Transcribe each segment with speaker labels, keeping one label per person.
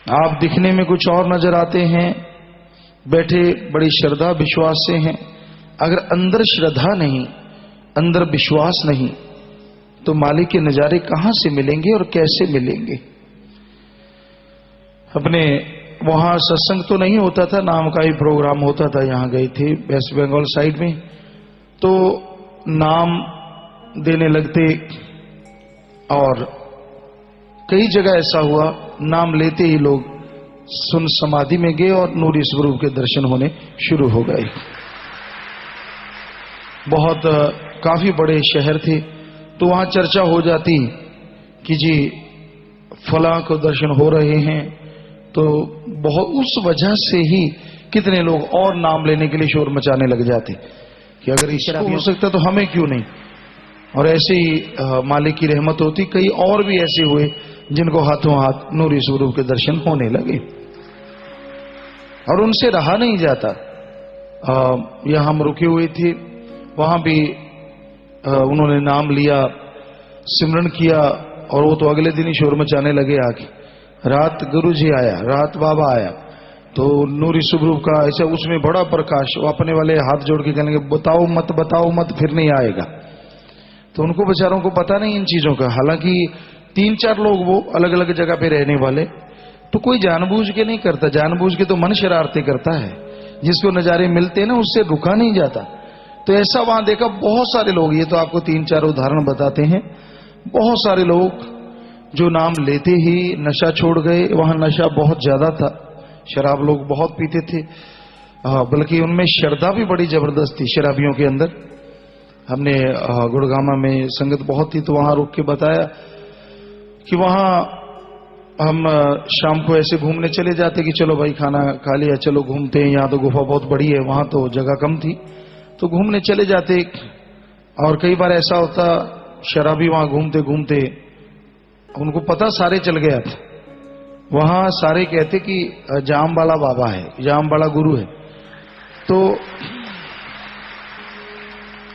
Speaker 1: आप दिखने में कुछ और नजर आते हैं, बैठे बड़ी श्रद्धा विश्वास से हैं। अगर अंदर श्रद्धा नहीं, अंदर विश्वास नहीं, तो मालिक के नजारे कहां से मिलेंगे और कैसे मिलेंगे। अपने वहां सत्संग तो नहीं होता था, नाम का ही प्रोग्राम होता था। यहां गए थे वेस्ट बंगाल साइड में, तो नाम देने लगते और कई जगह ऐसा हुआ नाम लेते ही लोग सुन समाधि में गए और नूरी स्वरूप के दर्शन होने शुरू हो गए। बहुत काफी बड़े शहर थे, तो वहां चर्चा हो जाती कि जी फलां को दर्शन हो रहे हैं, तो बहुत उस वजह से ही कितने लोग और नाम लेने के लिए शोर मचाने लग जाते कि अगर इसको हो सकता तो हमें क्यों नहीं। और ऐसे ही मालिक की रहमत होती, कई और भी ऐसे हुए जिनको हाथों हाथ नूरी स्वरूप के दर्शन होने लगे और उनसे रहा नहीं जाता। यहां हम रुके हुए थे, वहां भी उन्होंने नाम लिया, सिमरन किया, और वो तो अगले दिन ही शोर मचाने लगे आके। रात गुरु जी आया, रात बाबा आया, तो नूरी स्वरूप का ऐसा उसमें बड़ा प्रकाश, वो अपने वाले हाथ जोड़ के कहेंगे बताओ मत फिर नहीं आएगा। तो उनको बेचारों को पता नहीं इन चीजों का। हालांकि 3-4 लोग वो अलग अलग जगह पे रहने वाले, तो कोई जानबूझ के नहीं करता, जानबूझ के तो मन शरारते करता है। जिसको नजारे मिलते हैं ना, उससे रुका नहीं जाता। तो ऐसा वहां देखा बहुत सारे लोग, ये तो आपको 3-4 उदाहरण बताते हैं। बहुत सारे लोग जो नाम लेते ही नशा छोड़ गए। वहां नशा बहुत ज्यादा था, शराब लोग बहुत पीते थे, बल्कि उनमें श्रद्धा भी बड़ी जबरदस्त थी शराबियों के अंदर। हमने गुड़गामा में संगत बहुत थी, तो वहां रुक के बताया कि वहां हम शाम को ऐसे घूमने चले जाते कि चलो भाई खाना खा लिया, चलो घूमते हैं। यहाँ तो गुफा बहुत बड़ी है, वहां तो जगह कम थी, तो घूमने चले जाते। और कई बार ऐसा होता शराबी वहां घूमते घूमते उनको पता सारे चल गया था, वहां सारे कहते कि जाम वाला बाबा है, जाम वाला गुरु है। तो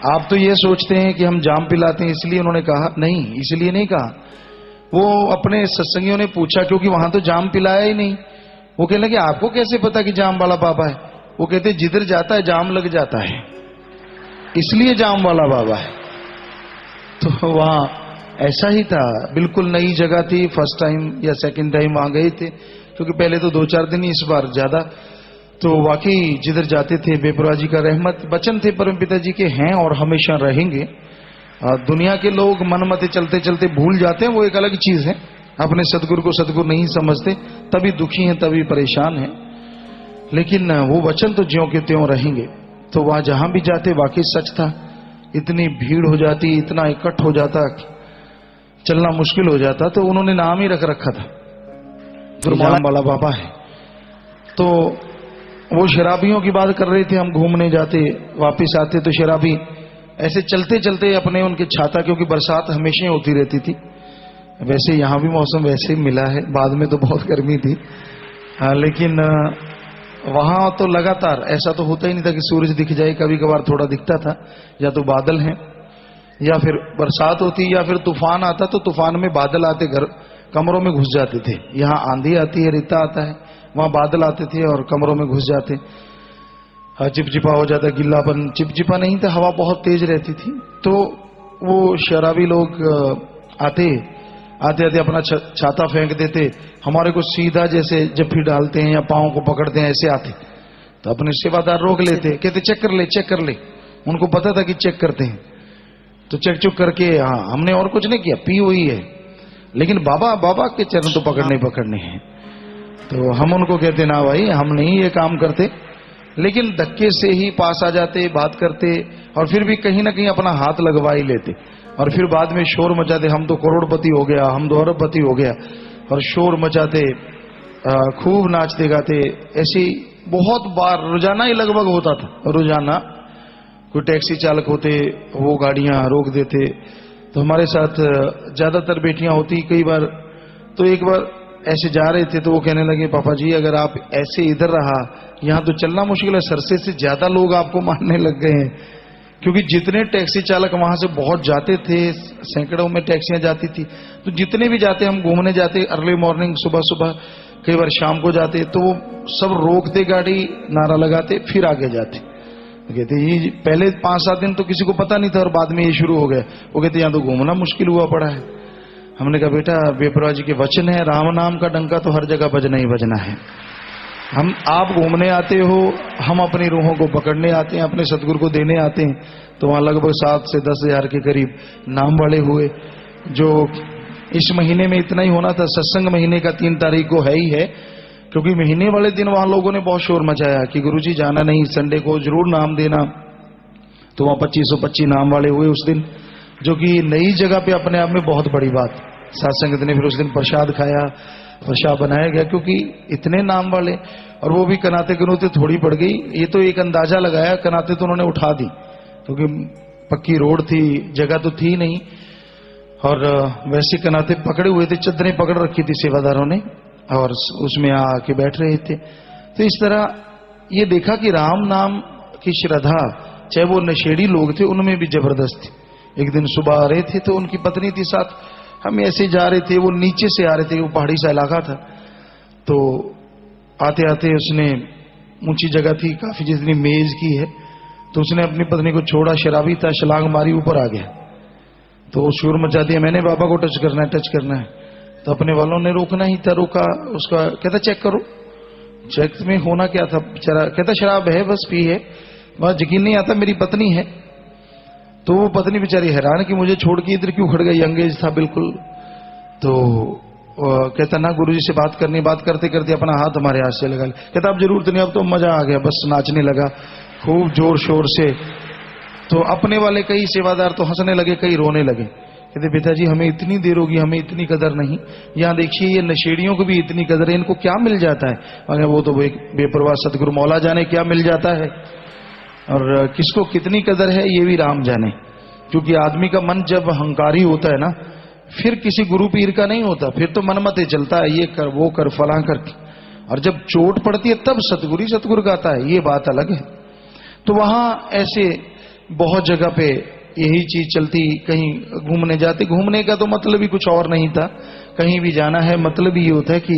Speaker 1: आप तो ये सोचते हैं कि हम जाम पिलाते हैं इसलिए उन्होंने कहा, नहीं, इसलिए नहीं कहा। वो अपने सत्संगियों ने पूछा, क्योंकि वहां तो जाम पिलाया ही नहीं। वो कहने लगे आपको कैसे पता कि जाम वाला बाबा है। वो कहते जिधर जाता है जाम लग जाता है, इसलिए जाम वाला बाबा है। तो वहां ऐसा ही था, बिल्कुल नई जगह थी, फर्स्ट टाइम या सेकंड टाइम वहां गए थे, क्योंकि पहले तो 2-4 दिन ही, इस बार ज्यादा। तो वाकई जिधर जाते थे बेपुरा जी का रहमत वचन थे परमपिता जी के, हैं और हमेशा रहेंगे। दुनिया के लोग मनमते चलते चलते भूल जाते हैं, वो एक अलग चीज है। अपने सदगुरु को सदगुरु नहीं समझते, तभी दुखी हैं, तभी परेशान हैं। लेकिन वो वचन तो ज्यों के त्यों रहेंगे। तो वहां जहां भी जाते वाकई सच था, इतनी भीड़ हो जाती, इतना इकट्ठ हो जाता, चलना मुश्किल हो जाता। तो उन्होंने नाम ही रख रखा था, जाम वाला बाबा है। तो वो शराबियों की बात कर रहे थे, हम घूमने जाते वापस आते तो शराबी ऐसे चलते चलते अपने उनके छाता, क्योंकि बरसात हमेशा होती रहती थी। वैसे यहां भी मौसम वैसे ही मिला है, बाद में तो बहुत गर्मी थी। लेकिन वहां तो लगातार ऐसा तो होता ही नहीं था कि सूरज दिख जाए, कभी कभार थोड़ा दिखता था, या तो बादल हैं या फिर बरसात होती या फिर तूफान आता। तो तूफान में बादल आते, घर कमरों में घुस जाते थे। यहाँ आंधी आती है, रेता आता है, वहां बादल आते थे और कमरों में घुस जाते, चिपचिपा हो जाता, गिल्लापन। चिपचिपा नहीं था, हवा बहुत तेज रहती थी। तो वो शराबी लोग आते आते आते अपना छाता फेंक देते, हमारे को सीधा जैसे जफ्फी डालते हैं या पाँव को पकड़ते हैं ऐसे आते। तो अपने सेवादार रोक लेते, कहते चेक कर ले। उनको पता था कि चेक करते हैं, तो चेक चुक करके, हाँ हमने और कुछ नहीं किया, पी हुई है, लेकिन बाबा के चरण तो पकड़ने हैं। तो हम उनको कहते ना भाई, हम नहीं ये काम करते, लेकिन धक्के से ही पास आ जाते, बात करते, और फिर भी कहीं ना कहीं अपना हाथ लगवा ही लेते। और फिर बाद में शोर मचाते, हम तो करोड़पति हो गया, हम तो अरबपति हो गया, और शोर मचाते, खूब नाचते गाते। ऐसी बहुत बार रोजाना ही लगभग होता था। रोजाना कोई टैक्सी चालक होते, वो गाड़ियां रोक देते, तो हमारे साथ ज्यादातर बेटियां होती। कई बार तो एक बार ऐसे जा रहे थे, तो वो कहने लगे पापा जी अगर आप ऐसे इधर रहा, यहाँ तो चलना मुश्किल है, सरसे से ज्यादा लोग आपको मारने लग गए हैं। क्योंकि जितने टैक्सी चालक वहां से बहुत जाते थे, सैकड़ों में टैक्सियां जाती थी, तो जितने भी जाते, हम घूमने जाते अर्ली मॉर्निंग, सुबह सुबह कई बार शाम को जाते तो वो सब रोकते गाड़ी, नारा लगाते, फिर आगे जाते। कहते ये पहले 5-7 दिन तो किसी को पता नहीं था और बाद में ये शुरू हो गया। वो कहते यहाँ तो घूमना मुश्किल हुआ पड़ा है। हमने कहा बेटा बेपरवाह जी के वचन है, राम नाम का डंका तो हर जगह बजना ही बजना है। हम आप घूमने आते हो, हम अपनी रूहों को पकड़ने आते हैं, अपने सतगुरु को देने आते हैं। तो वहां लगभग 7 से 10 हजार के करीब नाम वाले हुए। जो इस महीने में इतना ही होना था, सत्संग महीने का 3 तारीख को है ही है, क्योंकि महीने वाले दिन वहां लोगों ने बहुत शोर मचाया कि गुरुजी जाना नहीं, संडे को जरूर नाम देना। तो वहां 2525 नाम वाले हुए उस दिन, जो कि नई जगह पे अपने आप में बहुत बड़ी बात। साथ संगत ने फिर उस दिन प्रसाद खाया, प्रसाद बनाया गया, क्योंकि इतने नाम वाले, और वो भी कनाते कनूते थोड़ी पड़ गई। ये तो एक अंदाजा लगाया, कनाते तो उन्होंने उठा दी, क्योंकि पक्की रोड थी, जगह तो थी नहीं। और वैसे कनाते पकड़े हुए थे, चद्दरें पकड़ रखी थी सेवादारों ने, और उसमें आके बैठ रहे थे। तो इस तरह ये देखा कि राम नाम की श्रद्धा, चाहे वो नशेड़ी लोग थे, उनमें भी जबरदस्त थी। एक दिन सुबह आ रहे थे तो उनकी पत्नी थी साथ, हम ऐसे जा रहे थे, वो नीचे से आ रहे थे, वो पहाड़ी सा इलाका था। तो आते आते उसने, ऊंची जगह थी काफी, जितनी मेज की है, तो उसने अपनी पत्नी को छोड़ा, शराबी था, छलांग मारी, ऊपर आ गया। तो शोर मचा दिया, मैंने बाबा को टच करना है, टच करना है। तो अपने वालों ने रोकना ही था, रोका। उसका कहता चेक करो। चेक में होना क्या था बेचारा, कहता शराब है, बस पी है। वहां यकीन नहीं आता मेरी पत्नी है। तो वो पत्नी बेचारी हैरान कि मुझे छोड़ के इधर क्यों खड़ गई, अंगेज था बिल्कुल। तो कहता ना गुरुजी से बात करनी, बात करते करते अपना हाथ हमारे हाथ से लगा। कहता अब जरूरत नहीं, अब तो मजा आ गया, बस नाचने लगा खूब जोर शोर से। तो अपने वाले कई सेवादार तो हंसने लगे, कई रोने लगे। कहते पिताजी हमें इतनी देर होगी, हमें इतनी कदर नहीं। यहाँ देखिए ये नशेड़ियों को भी इतनी कदर है, इनको क्या मिल जाता है। अगर वो तो एक बेपरवाह सतगुरु मौला जाने क्या मिल जाता है, और किसको कितनी कदर है ये भी राम जाने। क्योंकि आदमी का मन जब अहंकारी होता है ना, फिर किसी गुरु पीर का नहीं होता, फिर तो मनमते चलता है, ये कर वो कर फला कर। और जब चोट पड़ती है तब सतगुरु सतगुरु गाता है, ये बात अलग है। तो वहां ऐसे बहुत जगह पे यही चीज चलती। कहीं घूमने जाते, घूमने का तो मतलब ही कुछ और नहीं था। कहीं भी जाना है मतलब ये होता है कि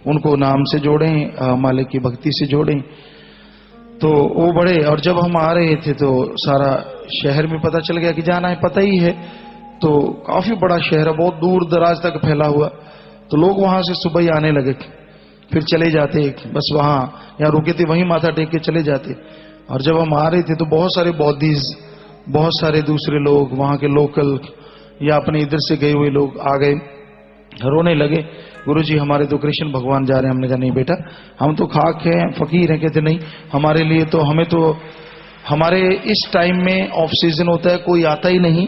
Speaker 1: उनको नाम से जोड़ें, मालिक की भक्ति से जोड़ें। तो वो बड़े, और जब हम आ रहे थे तो सारा शहर में पता चल गया कि जाना है, पता ही है। तो काफी बड़ा शहर है, बहुत दूर दराज तक फैला हुआ। तो लोग वहां से सुबह ही आने लगे, फिर चले जाते, बस वहां यहाँ रुके थे वहीं माथा टेक के चले जाते। और जब हम आ रहे थे तो बहुत सारे बौद्धिज, बहुत सारे दूसरे लोग, वहां के लोकल या अपने इधर से गए हुए लोग आ गए, रोने लगे, गुरुजी हमारे तो कृष्ण भगवान जा रहे हैं। हमने कहा नहीं बेटा, हम तो खाक हैं, फकीर हैं। कहते नहीं, हमारे लिए तो, हमें तो, हमारे इस टाइम में ऑफ सीजन होता है, कोई आता ही नहीं,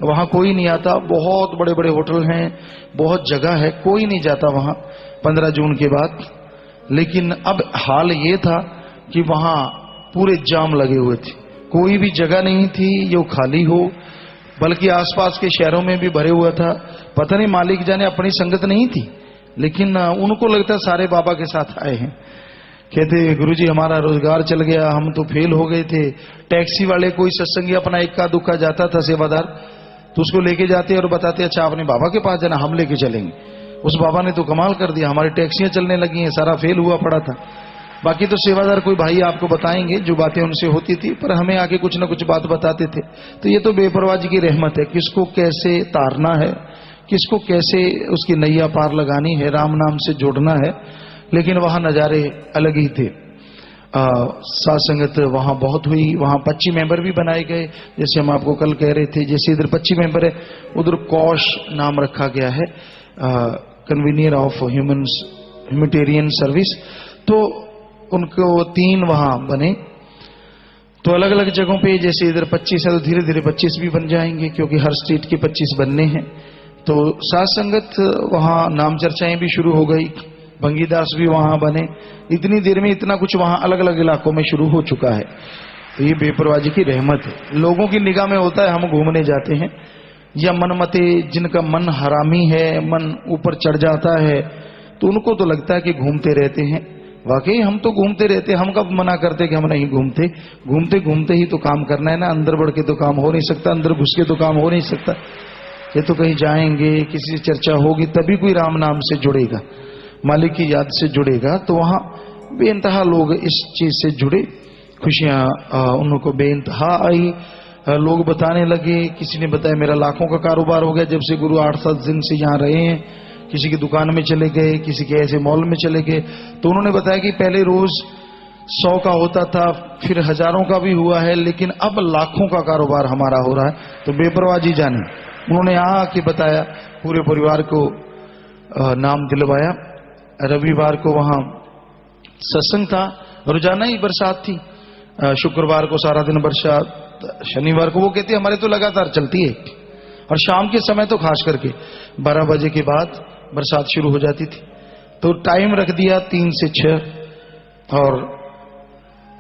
Speaker 1: वहां कोई नहीं आता। बहुत बड़े बड़े होटल हैं, बहुत जगह है, कोई नहीं जाता वहां 15 जून के बाद। लेकिन अब हाल ये था कि वहां पूरे जाम लगे हुए थे, कोई भी जगह नहीं थी जो खाली हो, बल्कि आसपास के शहरों में भी भरे हुआ था। पता नहीं मालिक जाने, अपनी संगत नहीं थी, लेकिन उनको लगता सारे बाबा के साथ आए हैं। कहते गुरुजी हमारा रोजगार चल गया, हम तो फेल हो गए थे। टैक्सी वाले कोई सत्संगी अपना इक्का दुक्का जाता था सेवादार, तो उसको लेके जाते और बताते अच्छा आपने बाबा के पास जाना, हम लेके चलेंगे। उस बाबा ने तो कमाल कर दिया, हमारी टैक्सियां चलने लगी हैं, सारा फेल हुआ पड़ा था। बाकी तो सेवादार कोई भाई आपको बताएंगे जो बातें उनसे होती थी, पर हमें आके कुछ ना कुछ बात बताते थे। तो ये तो बेपरवाह जी की रहमत है, किसको कैसे तारना है, किसको कैसे उसकी नैया पार लगानी है, राम नाम से जोड़ना है। लेकिन वहां नजारे अलग ही थे। साथ संगत वहां बहुत हुई, वहां 25 मेंबर भी बनाए गए, जैसे हम आपको कल कह रहे थे। जैसे इधर 25 मेंबर है, उधर कौश नाम रखा गया है, कन्वीनियर ऑफ ह्यूमैनिटेरियन सर्विस। तो उनको 3 वहां बने। तो अलग अलग जगहों पे, जैसे इधर 25 है तो धीरे धीरे 25 भी बन जाएंगे, क्योंकि हर स्टेट के 25 बनने हैं। तो साथ संगत वहां नाम चर्चाएं भी शुरू हो गई, भंगीदास भी वहां बने। इतनी देर में इतना कुछ वहां अलग अलग इलाकों में शुरू हो चुका है। तो ये बेपरवाह जी की रहमत है। लोगों की निगाह में होता है हम घूमने जाते हैं, या मनमते जिनका मन हरामी है, मन ऊपर चढ़ जाता है, तो उनको तो लगता है कि घूमते रहते हैं। वाकई हम तो घूमते रहते, हम कब मना करते कि हम नहीं घूमते। घूमते घूमते ही तो काम करना है ना, अंदर बढ़ के तो काम हो नहीं सकता, अंदर घुस के तो काम हो नहीं सकता। ये तो कहीं जाएंगे, किसी से चर्चा होगी तभी कोई राम नाम से जुड़ेगा। मालिक की याद से जुड़ेगा तो वहां बेइंतहा लोग इस चीज से जुड़े, खुशियां उनको बेइंतहा आई। लोग बताने लगे, किसी ने बताया मेरा लाखों का कारोबार हो गया जब से गुरु 8-7 दिन से यहाँ रहे हैं। किसी की दुकान में चले गए, किसी के ऐसे मॉल में चले गए। तो उन्होंने बताया कि पहले रोज 100 का होता था, फिर हजारों का भी हुआ है, लेकिन अब लाखों का कारोबार हमारा हो रहा है। तो बेपरवाह जी जाने, उन्होंने आके बताया, पूरे परिवार को नाम दिलवाया। रविवार को वहां सत्संग था, रोजाना ही बरसात थी। शुक्रवार को सारा दिन बरसात, शनिवार को वो कहते हमारे तो लगातार चलती है, और शाम के समय तो खास करके 12 बजे के बाद बरसात शुरू हो जाती थी। तो टाइम रख दिया 3 से 6, और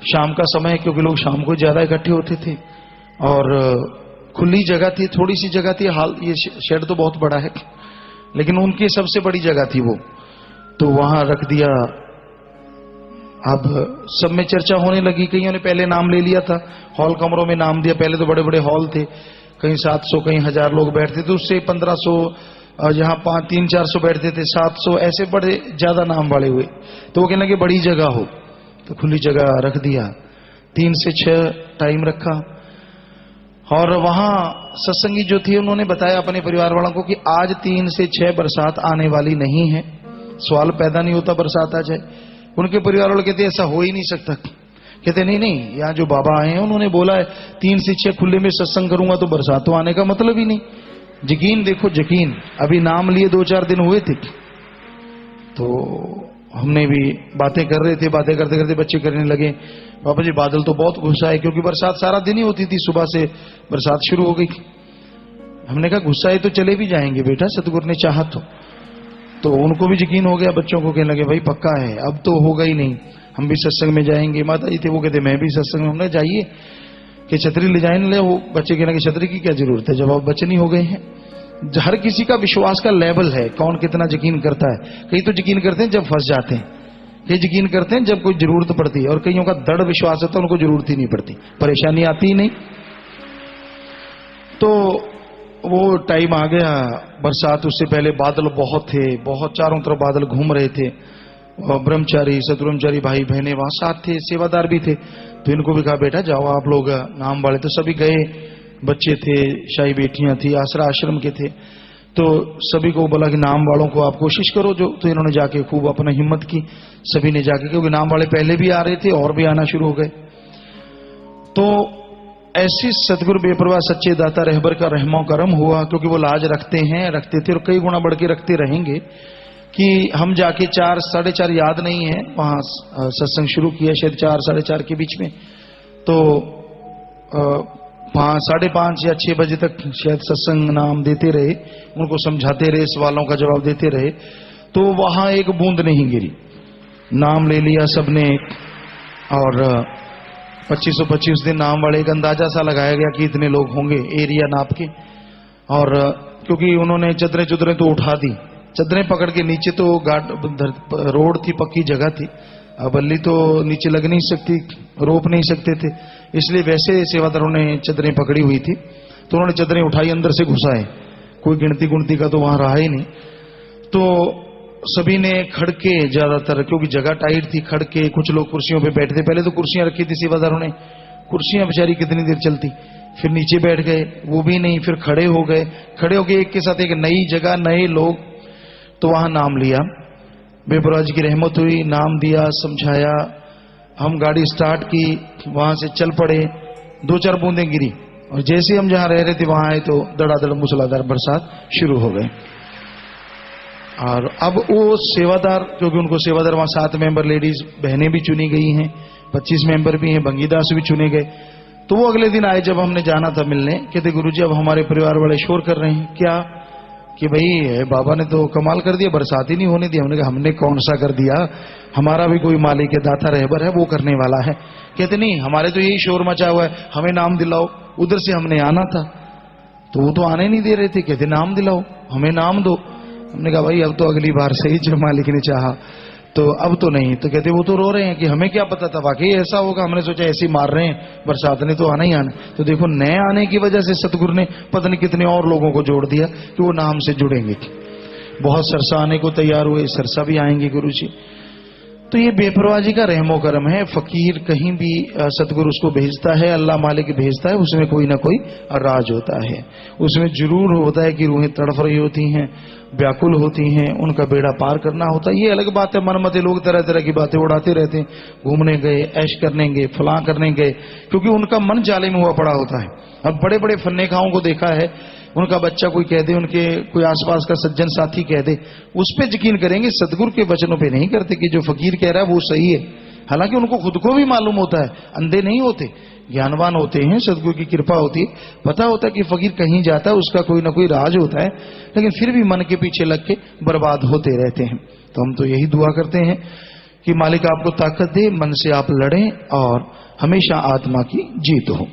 Speaker 1: शाम का समय, क्योंकि लोग शाम को ज्यादा इकट्ठे होते थे और खुली जगह थी, थोड़ी सी जगह थी। हाल ये शेड तो बहुत बड़ा है, लेकिन उनकी सबसे बड़ी जगह थी वो, तो वहां रख दिया। अब सब में चर्चा होने लगी, कईयों ने पहले नाम ले लिया था, हॉल कमरों में नाम दिया। पहले तो बड़े बड़े हॉल थे, कहीं 700 कहीं 1000 लोग बैठते थे, उससे 1500, जहां 300-400 बैठते थे 700, ऐसे बड़े ज्यादा नाम वाले हुए। तो वो कहने लगे बड़ी जगह हो, तो खुली जगह रख दिया। 3 से 6 टाइम रखा, और वहां सत्संगी जो थे उन्होंने बताया अपने परिवार वालों को कि आज 3 से 6 बरसात आने वाली नहीं है। सवाल पैदा नहीं होता बरसात आ जाए। उनके परिवार वाले कहते ऐसा हो ही नहीं सकता। कहते नहीं नहीं, यहाँ जो बाबा आए हैं उन्होंने बोला है 3 से 6 खुले में सत्संग करूंगा तो बरसात तो आने का मतलब ही नहीं। यकीन देखो, यकीन। अभी नाम लिए 2-4 दिन हुए थे, तो हमने भी बातें कर रहे थे, बातें करते करते बच्चे करने लगे, बाबा जी बादल तो बहुत गुस्सा है, क्योंकि बरसात सारा दिन ही होती थी, सुबह से बरसात शुरू हो गई। हमने कहा गुस्सा है तो चले भी जाएंगे बेटा, सतगुरु ने चाहा तो उनको भी यकीन हो गया। बच्चों को कहने लगे भाई पक्का है, अब तो होगा ही नहीं, हम भी सत्संग में जाएंगे। माता जी थे, वो कहते मैं भी सत्संग में। हमने जाइए कि छतरी ले जाए ले। वो बच्चे कहने लगे छतरी की क्या जरूरत है, जब आप बच्चे नहीं हो गए हैं। हर किसी का विश्वास का लेवल है, कौन कितना यकीन करता है। कई तो यकीन करते हैं जब फंस जाते हैं, कई यकीन करते हैं जब कोई जरूरत पड़ती है, और कईयों का दृढ़ विश्वास होता है उनको जरूरत ही नहीं पड़ती, परेशानी आती ही नहीं। तो वो टाइम आ गया बरसात, उससे पहले बादल बहुत थे, बहुत चारों तरफ बादल घूम रहे थे। और ब्रह्मचारी सतब्रह्मचारी भाई बहने वहां साथ थे, सेवादार भी थे। तो इनको भी कहा बेटा जाओ आप लोग नाम वाले। तो सभी गए, बच्चे थे, शाही बेटियां थी, आसरा आश्रम के थे। तो सभी को बोला कि नाम वालों को आप कोशिश करो जो। तो इन्होंने जाके खूब अपना हिम्मत की, सभी ने जाके, क्योंकि नाम वाले पहले भी आ रहे थे और भी आना शुरू हो गए। तो ऐसी सतगुरु बेपरवाह सच्चे दाता रहबर का रहमो करम हुआ, क्योंकि वो लाज रखते हैं, रखते थे और कई गुना बढ़ के रखते रहेंगे। कि हम जाके 4 साढ़े 4 याद नहीं है, वहां सत्संग शुरू किया शायद 4 साढ़े 4 के बीच में। तो 5:30 या 6 बजे तक शायद सत्संग नाम देते रहे, उनको समझाते रहे, सवालों का जवाब देते रहे। तो वहां एक बूंद नहीं गिरी, नाम ले लिया सबने। और 2525 दिन नाम वाले, एक अंदाजा सा लगाया गया कि इतने लोग होंगे, एरिया नाप के। और क्योंकि उन्होंने चदरें तो उठा दी, चदरें पकड़ के नीचे तो रोड थी, पक्की जगह थी, बल्ली तो नीचे लग नहीं सकती, रोप नहीं सकते थे, इसलिए वैसे सेवादारों ने चदरें पकड़ी हुई थी। तो उन्होंने चदरें उठाई, अंदर से घुसाए, कोई गिनती का तो वहां रहा ही नहीं। तो सभी ने खड़के, ज्यादातर क्योंकि जगह टाइट थी, खड़के, कुछ लोग कुर्सियों पे बैठे थे। पहले तो कुर्सियां रखी थी सेवादारों ने, कुर्सियां बेचारी कितनी देर चलती, फिर नीचे बैठ गए, वो भी नहीं, फिर खड़े हो गए, खड़े होके एक के साथ एक नई जगह, नए लोग। तो वहां नाम लिया, बेपरवाह जी की रहमत हुई, नाम दिया, समझाया। हम गाड़ी स्टार्ट की, वहां से चल पड़े, 2-4 बूंदें गिरी, और जैसे हम जहां रह रहे थे वहां आए तो धड़ाधड़ मूसलाधार बरसात शुरू हो गई। और अब वो सेवादार, क्योंकि उनको सेवादार वहां 7 मेंबर लेडीज बहनें भी चुनी गई हैं, 25 मेंबर भी हैं, भंगीदास भी चुने गए। तो वो अगले दिन आए जब हमने जाना था मिलने, कहते गुरुजी अब हमारे परिवार वाले शोर कर रहे हैं। क्या? कि भाई बाबा ने तो कमाल कर दिया, बरसात ही नहीं होने दी। हमने कहा हमने कौन सा कर दिया, हमारा भी कोई मालिक है, दाता रहबर है, वो करने वाला है। कहते नहीं, हमारे तो यही शोर मचा हुआ है, हमें नाम दिलाओ। उधर से हमने आना था तो वो तो आने नहीं दे रहे थे, कहते नाम दिलाओ, हमें नाम दो। हमने कहा भाई अब तो अगली बार सही, जब मालिक ने चाहा तो अब तो नहीं। तो कहते वो तो रो रहे हैं कि हमें क्या पता था, वाकई ऐसा होगा, हमने सोचा ऐसे ही मार रहे हैं, बरसात ने तो आना ही आना। तो देखो नए आने की वजह से सतगुरु ने पता नहीं कितने और लोगों को जोड़ दिया कि वो नाम से जुड़ेंगे। बहुत सरसा आने को तैयार हुए, सरसा भी आएंगे गुरु जी। तो ये बेपरवाह जी का रहमो करम है। फकीर कहीं भी सतगुरु उसको भेजता है, अल्लाह मालिक भेजता है, उसमें कोई ना कोई राज होता है। उसमें जरूर होता है कि रूहें तड़फ रही होती हैं, व्याकुल होती हैं, उनका बेड़ा पार करना होता है। ये अलग बात है, मनमते लोग तरह तरह की बातें उड़ाते रहते हैं, घूमने गए, ऐश करने गए, फलां करने गए, क्योंकि उनका मन जाले में हुआ पड़ा होता है। अब बड़े बड़े फन्ने खाओं को देखा है, उनका बच्चा कोई कह दे, उनके कोई आसपास का सज्जन साथी कह दे, उस पे यकीन करेंगे, सदगुरु के वचनों पे नहीं करते कि जो फकीर कह रहा है वो सही है। हालांकि उनको खुद को भी मालूम होता है, अंधे नहीं होते, ज्ञानवान होते हैं, सदगुरु की कृपा होती है, पता होता है कि फकीर कहीं जाता है उसका कोई ना कोई राज होता है, लेकिन फिर भी मन के पीछे लग के बर्बाद होते रहते हैं। तो हम तो यही दुआ करते हैं कि मालिक आपको ताकत दे, मन से आप लड़ें और हमेशा आत्मा की जीत हो।